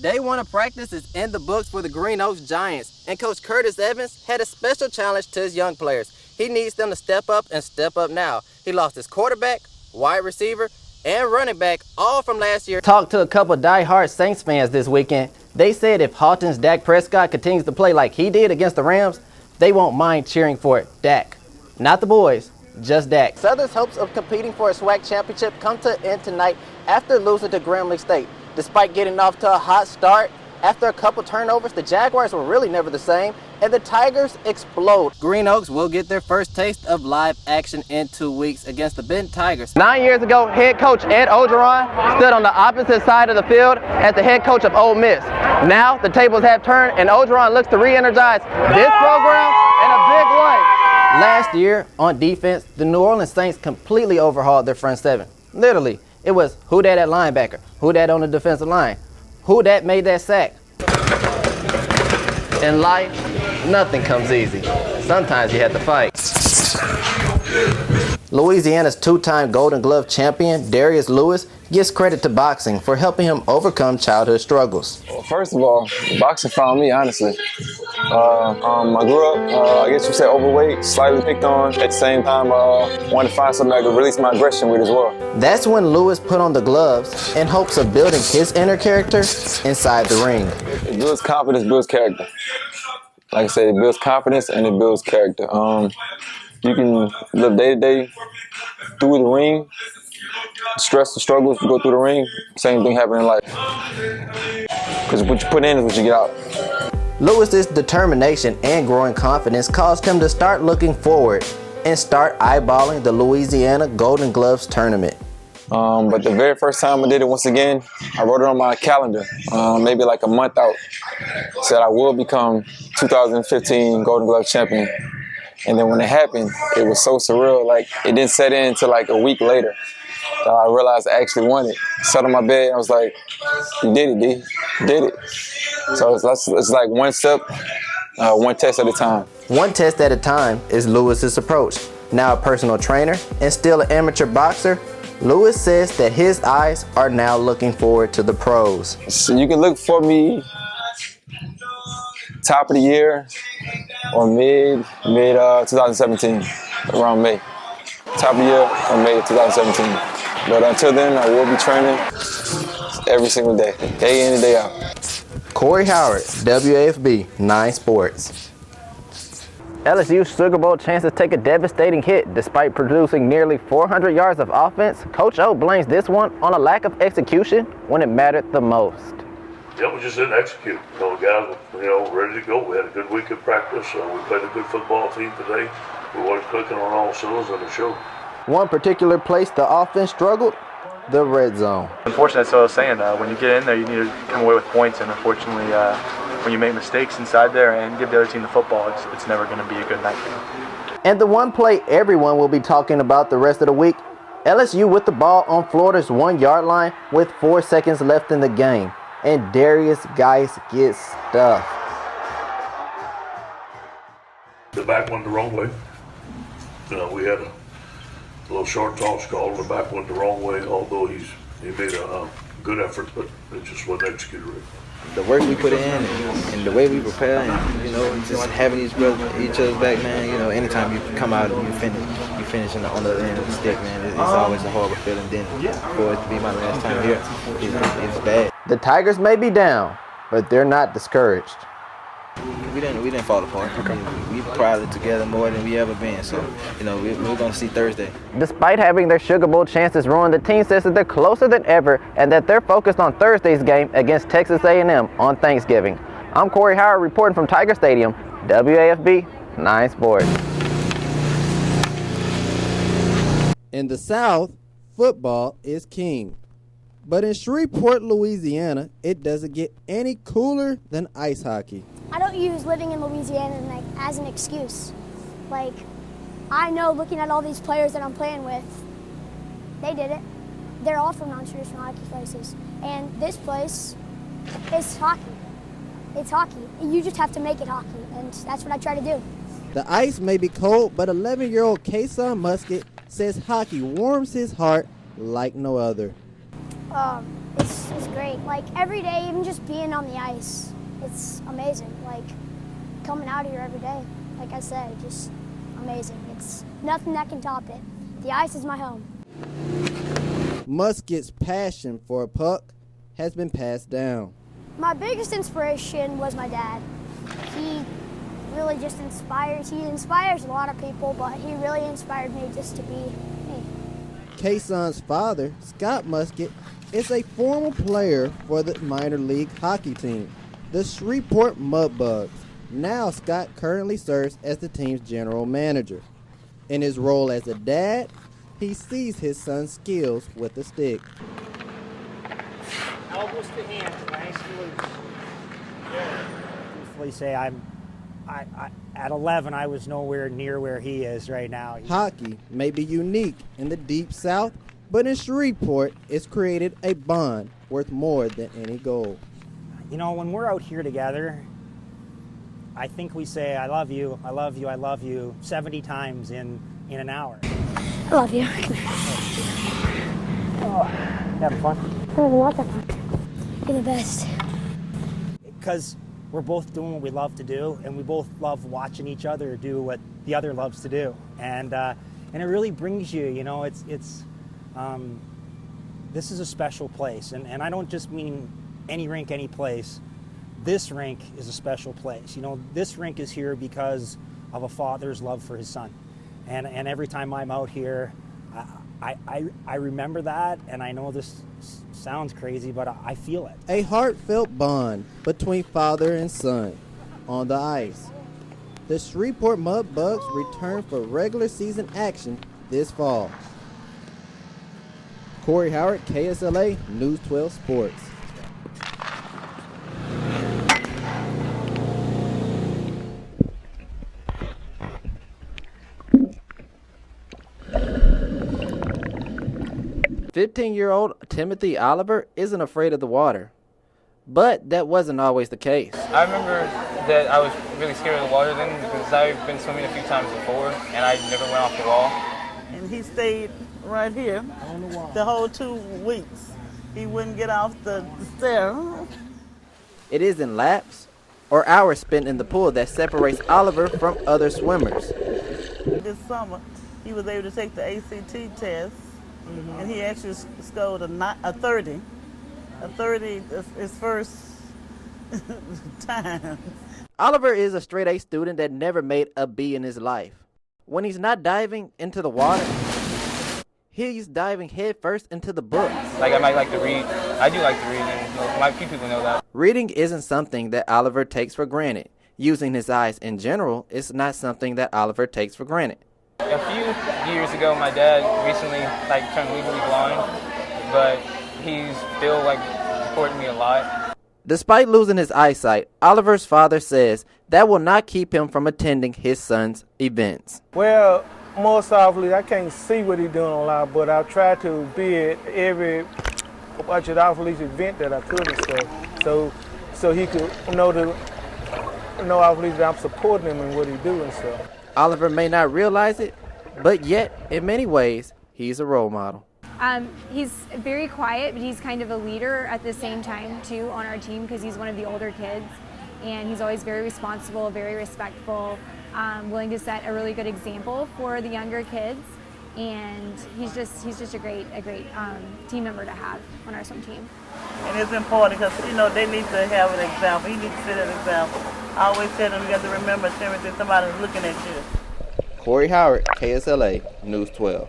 Day one of practice is in the books for the Green Oaks Giants, and Coach Curtis Evans had a special challenge to his young players. He needs them to step up and step up now. He lost his quarterback, wide receiver, and running back, all from last year. Talked to a couple die-hard Saints fans this weekend. They said if Halton's Dak Prescott continues to play like he did against the Rams, they won't mind cheering for Dak. Not the boys, just Dak. Southern's hopes of competing for a SWAC championship come to an end tonight after losing to Grambling State. Despite getting off to a hot start, after a couple turnovers, the Jaguars were really never the same, and the Tigers explode. Green Oaks will get their first taste of live action in 2 weeks against the Benton Tigers. 9 years ago, head coach Ed Ogeron stood on the opposite side of the field as the head coach of Ole Miss. Now, the tables have turned, and Ogeron looks to re-energize this program in a big way. Last year, on defense, the New Orleans Saints completely overhauled their front seven. Literally, it was who that at linebacker, who that on the defensive line, who that made that sack. In life, nothing comes easy. Sometimes you have to fight. Louisiana's two-time Golden Glove champion, Darius Lewis, gives credit to boxing for helping him overcome childhood struggles. Well, first of all, boxing found me, honestly. I grew up, I guess you say overweight, slightly picked on. At the same time, wanted to find something I could release my aggression with as well. That's when Lewis put on the gloves in hopes of building his inner character inside the ring. It builds confidence, builds character. Like I said, it builds confidence and it builds character. You can live day to day through the ring, stress and struggles, you go through the ring, same thing happen in life. Because what you put in is what you get out. Lewis's determination and growing confidence caused him to start looking forward and start eyeballing the Louisiana Golden Gloves tournament. But the very first time I did it, once again, I wrote it on my calendar, maybe like a month out. Said I will become 2015 Golden Glove champion. And then when it happened, it was so surreal. Like, it didn't set in until like a week later that I realized I actually won it. Sat on my bed, and I was like, you did it, D. You did it. So it's like one step, one test at a time. One test at a time is Lewis's approach. Now a personal trainer and still an amateur boxer, Lewis says that his eyes are now looking forward to the pros. So you can look for me top of the year or mid 2017, around May. Top of the year or May 2017. But until then, I will be training every single day in and day out. Corey Howard, WAFB 9 Sports. LSU's Sugar Bowl chances take a devastating hit. Despite producing nearly 400 yards of offense, Coach O blames this one on a lack of execution when it mattered the most. Yeah, we just didn't execute. The guys were, ready to go. We had a good week of practice. We played a good football team today. We weren't clicking on all cylinders on the show. One particular place the offense struggled, the red zone. Unfortunately, that's what I was saying. When you get in there, you need to come away with points. And unfortunately, when you make mistakes inside there and give the other team the football, it's never going to be a good night for you. And the one play everyone will be talking about the rest of the week, LSU with the ball on Florida's 1 yard line with 4 seconds left in the game. And Darius Geis gets stuffed. The back went the wrong way. We had a little short toss called. The back went the wrong way, although he made a good effort, but it just wasn't executed right. The work we put in and the way we prepare and, just having each other's back, man, anytime you come out and you finish on the other end of the stick, man, it's always a horrible feeling. Then for it to be my last time here, it's bad. The Tigers may be down, but they're not discouraged. We didn't fall apart. We probably together more than we ever been. So, we're going to see Thursday. Despite having their Sugar Bowl chances ruined, the team says that they're closer than ever and that they're focused on Thursday's game against Texas A&M on Thanksgiving. I'm Corey Howard reporting from Tiger Stadium, WAFB 9 Sports. In the South, football is king. But in Shreveport, Louisiana, it doesn't get any cooler than ice hockey. I don't use living in Louisiana as an excuse. I know looking at all these players that I'm playing with, they did it. They're all from non-traditional hockey places. And this place is hockey. It's hockey. You just have to make it hockey, and that's what I try to do. The ice may be cold, but 11-year-old Kason Musket says hockey warms his heart like no other. It's great. Like every day, even just being on the ice, it's amazing. Like coming out here every day, like I said, just amazing. It's nothing that can top it. The ice is my home. Muskett's passion for a puck has been passed down. My biggest inspiration was my dad. He really just inspires. He inspires a lot of people, but he really inspired me just to be me. Kayson's father, Scott Muskett, is a former player for the minor league hockey team, the Shreveport Mudbugs. Now Scott currently serves as the team's general manager. In his role as a dad, he sees his son's skills with the stick. Elbows to hands, nice and loose. Usually say I at 11 I was nowhere near where he is right now. Hockey may be unique in the Deep South, but in Shreveport, it's created a bond worth more than any goal. You know, when we're out here together, I think we say I love you, I love you, I love you 70 times in an hour. I love you. Oh, having fun? You're the best. Because we're both doing what we love to do, and we both love watching each other do what the other loves to do, and it really brings you. You know, this is a special place, and I don't just mean any rink, any place. This rink is a special place. You know, this rink is here because of a father's love for his son, and every time I'm out here, I remember that, and I know this sounds crazy, but I feel it. A heartfelt bond between father and son on the ice. The Shreveport Mudbugs return for regular season action this fall. Corey Howard, KSLA News 12 Sports. "15-year-old Timothy Oliver isn't afraid of the water." But that wasn't always the case. I remember that I was really scared of the water then because I've been swimming a few times before and I never went off the wall. And he stayed right here the whole 2 weeks. He wouldn't get off the stair. It isn't laps or hours spent in the pool that separates Oliver from other swimmers. This summer, he was able to take the ACT test, and he actually scored a 30. A 30 is his first time. Oliver is a straight A student that never made a B in his life. When he's not diving into the water, he's diving headfirst into the books. Like I might like to read. I do like to read, and few people know that. Reading isn't something that Oliver takes for granted. Using his eyes in general is not something that Oliver takes for granted. A few years ago, my dad recently turned legally blind, but he's still supporting me a lot. Despite losing his eyesight, Oliver's father says that will not keep him from attending his son's events. Well, most often I can't see what he's doing a lot, but I try to be at every budget off-lease event that I could and stuff, so he could know off-lease that I'm supporting him in what he do and stuff. Oliver may not realize it, but yet, in many ways, he's a role model. He's very quiet, but he's kind of a leader at the same time, too, on our team because he's one of the older kids. And he's always very responsible, very respectful, willing to set a really good example for the younger kids. And he's just a great team member to have on our swim team. And it's important because, they need to have an example. He needs to set an example. I always tell them you got to remember, Timothy, somebody's looking at you. Corey Howard, KSLA News 12.